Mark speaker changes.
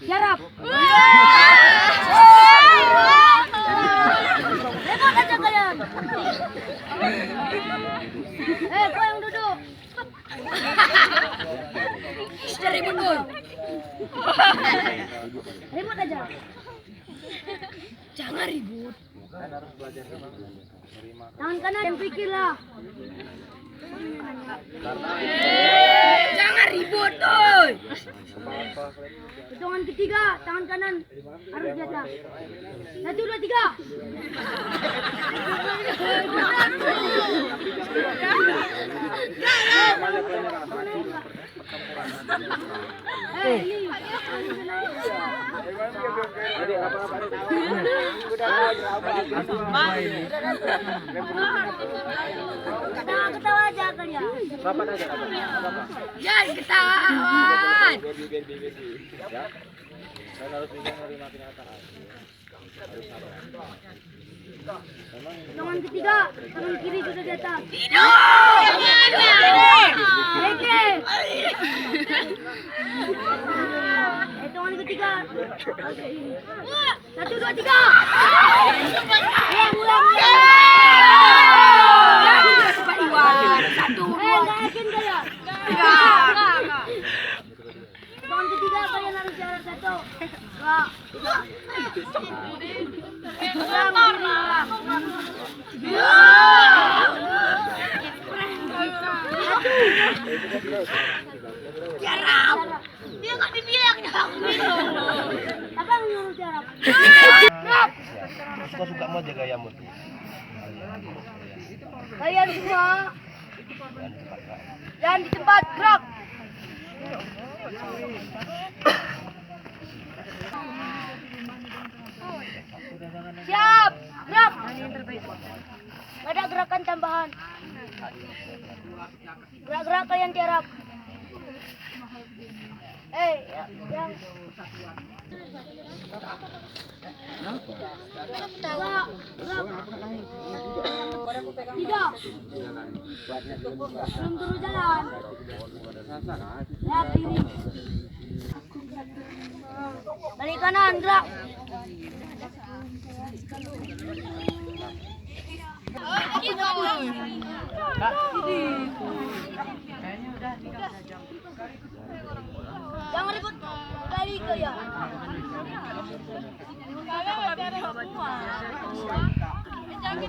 Speaker 1: Jarap. Repot aja kalian. Kau yang duduk. Dari betul. Ribut aja. Jangan ribut. Tangan kanan yang pikirlah. Jangan ribut, oi. Hitungan ketiga, tangan kanan harus di atas. 1, 2, 3. Ketawa aja kalian. Jangan ketahuan. Tangan ketiga, tangan kiri sudah di atas. Tangan ketiga. 1, 2, 3. Ulang. Yakin kalian? Tangan ketiga kalian harus jarak 1, 2. Jarap. Dia nggak dibilang jarap. Apa yang jarap?
Speaker 2: Suka-suka mau jaga ayam itu.
Speaker 1: Kalian semua jangan di tempat, gerak. Siap, gerak. Ada gerakan tambahan. Gerak-gerak kalian tiarap. Yang 3. Belum turun jalan. Lihat kiri. Balik kanan, gerak. Jangan ribut kali kalian. Jangan